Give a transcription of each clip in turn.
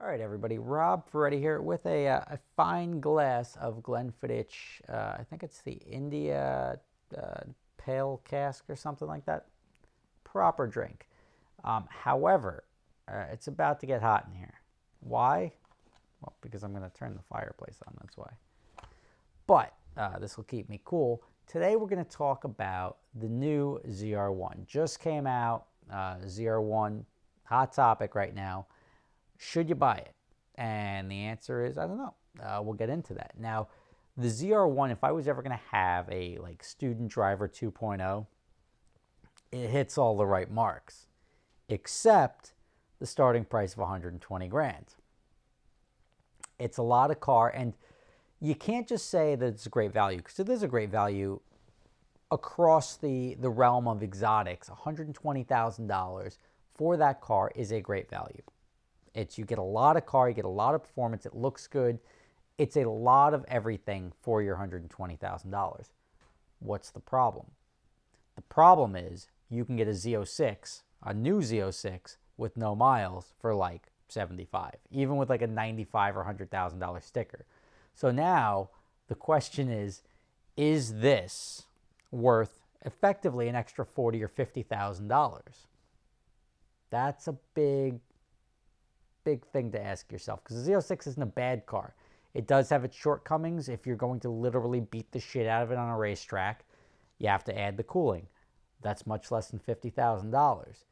All right, everybody. Rob Ferretti here with a fine glass of Glenfiddich. I think it's the India Pale Cask or something like that. Proper drink. However, it's about to get hot in here. Why? Well, because I'm going to turn the fireplace on. That's why. But this will keep me cool. Today we're going to talk about the new ZR1. Just came out. ZR1, hot topic right now. Should you buy it? And the answer is, I don't know. We'll get into that. Now, the ZR1, if I was ever going to have a student driver 2.0, it hits all the right marks, except the starting price of 120 grand. It's a lot of car, and you can't just say that it's a great value, because it is a great value across the realm of exotics. $120,000 for that car is a great value. You get a lot of car, you get a lot of performance, it looks good. It's a lot of everything for your $120,000. What's the problem? The problem is you can get a Z06, a new Z06, with no miles for like 75, even with like a $95,000 or $100,000 sticker. So now the question is this worth effectively an extra $40,000 or $50,000? That's a big thing to ask yourself, because the Z06 isn't a bad car. It does have its shortcomings. If you're going to literally beat the shit out of it on a racetrack, you have to add the cooling. That's much less than $50,000.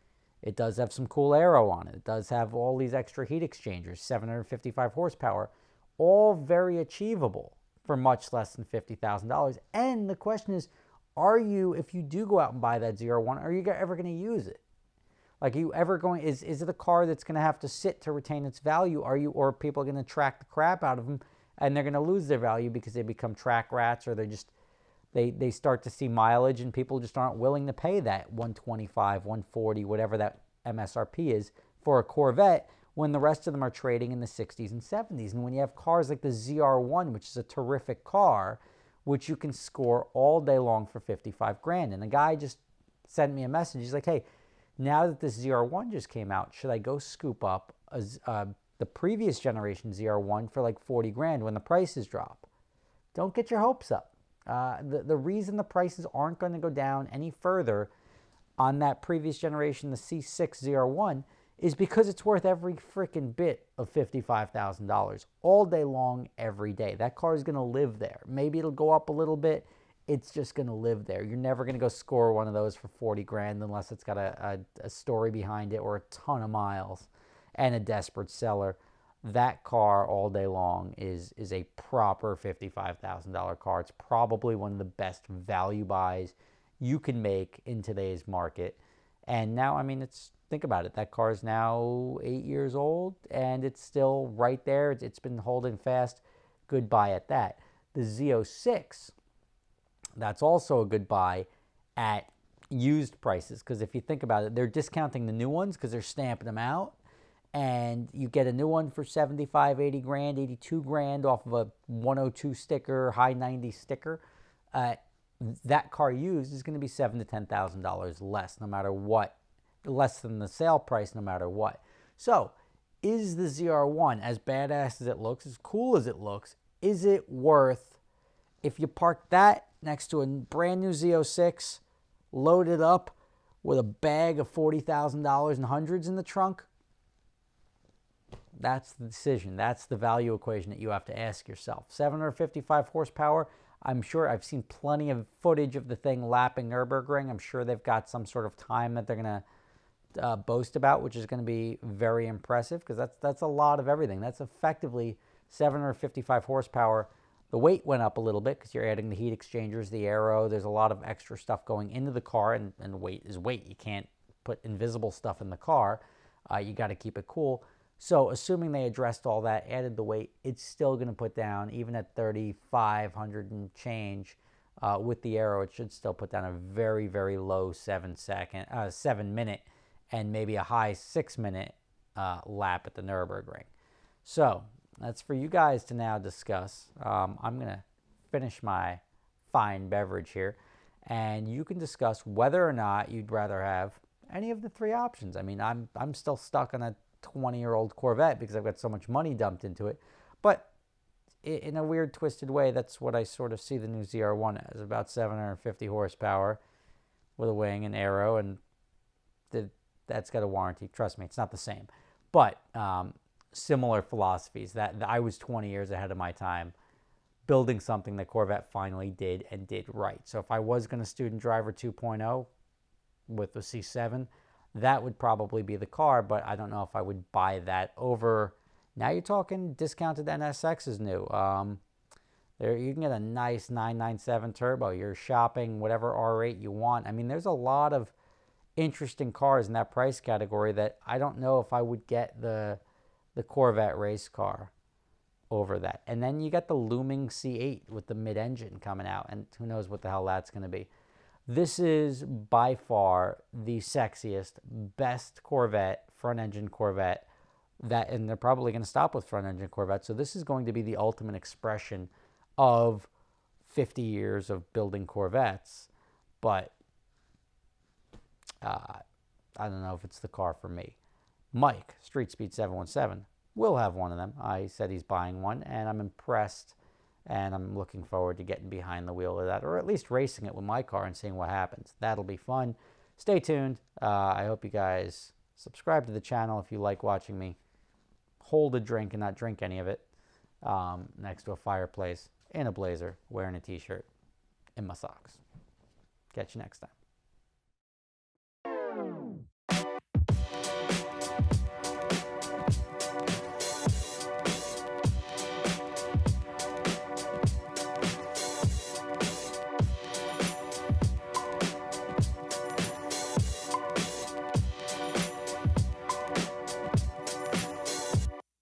It does have some cool aero on it. It does have all these extra heat exchangers, 755 horsepower, all very achievable for much less than $50,000. And the question is, if you do go out and buy that ZR1, are you ever going to use it? Like, are you ever going, is it a car that's going to have to sit to retain its value? Or are people going to track the crap out of them and they're going to lose their value because they become track rats, or they start to see mileage and people just aren't willing to pay that 125, 140, whatever that MSRP is for a Corvette, when the rest of them are trading in the 60s and 70s. And when you have cars like the ZR1, which is a terrific car, which you can score all day long for 55 grand. And the guy just sent me a message. He's like, hey, now that this ZR1 just came out, should I go scoop up the previous generation ZR1 for like 40 grand when the prices drop? Don't get your hopes up. The reason the prices aren't going to go down any further on that previous generation, the C6 ZR1, is because it's worth every freaking bit of $55,000 all day long, every day. That car is going to live there. Maybe it'll go up a little bit. It's just going to live there. You're never going to go score one of those for 40 grand unless it's got a story behind it or a ton of miles and a desperate seller. That car all day long is a proper $55,000 car. It's probably one of the best value buys you can make in today's market. And now, I mean, think about it. That car is now 8 years old and it's still right there. It's been holding fast. Good buy at that. The Z06, that's also a good buy at used prices, because if you think about it, they're discounting the new ones because they're stamping them out, and you get a new one for 75, 80 grand, 82 grand off of a 102 sticker, high 90 sticker. That car used is going to be $7,000 to $10,000 less, no matter what, less than the sale price, no matter what. So, is the ZR1, as badass as it looks, as cool as it looks, is it worth, if you park that next to a brand new Z06, loaded up with a bag of $40,000 and hundreds in the trunk? That's the decision. That's the value equation that you have to ask yourself. 755 horsepower. I'm sure I've seen plenty of footage of the thing lapping Nürburgring. I'm sure they've got some sort of time that they're going to boast about, which is going to be very impressive, because that's a lot of everything. That's effectively 755 horsepower. The weight went up a little bit because you're adding the heat exchangers, the aero. There's a lot of extra stuff going into the car, and weight is weight. You can't put invisible stuff in the car. You got to keep it cool. So assuming they addressed all that, added the weight, it's still going to put down, even at 3,500 and change with the aero, it should still put down a very, very low 7 minute and maybe a high 6 minute lap at the Nürburgring. So that's for you guys to now discuss. I'm going to finish my fine beverage here, and you can discuss whether or not you'd rather have any of the three options. I mean, I'm still stuck on a 20-year-old Corvette because I've got so much money dumped into it. But in a weird, twisted way, that's what I sort of see the new ZR1 as. About 750 horsepower with a wing and aero, and that's got a warranty. Trust me, it's not the same. But similar philosophies. That I was 20 years ahead of my time building something that Corvette finally did and did right. So if I was going to student driver 2.0 with the C7, that would probably be the car, but I don't know if I would buy that over. Now you're talking discounted NSX is new. There you can get a nice 997 turbo. You're shopping whatever R8 you want. I mean, there's a lot of interesting cars in that price category that I don't know if I would get the Corvette race car over that. And then you got the looming C8 with the mid-engine coming out, and who knows what the hell that's going to be. This is by far the sexiest, best Corvette, front-engine Corvette, and they're probably going to stop with front-engine Corvette. So this is going to be the ultimate expression of 50 years of building Corvettes. But I don't know if it's the car for me. Mike, Street Speed 717, will have one of them. I said he's buying one, and I'm impressed, and I'm looking forward to getting behind the wheel of that, or at least racing it with my car and seeing what happens. That'll be fun. Stay tuned. I hope you guys subscribe to the channel if you like watching me hold a drink and not drink any of it next to a fireplace in a blazer, wearing a t-shirt, in my socks. Catch you next time.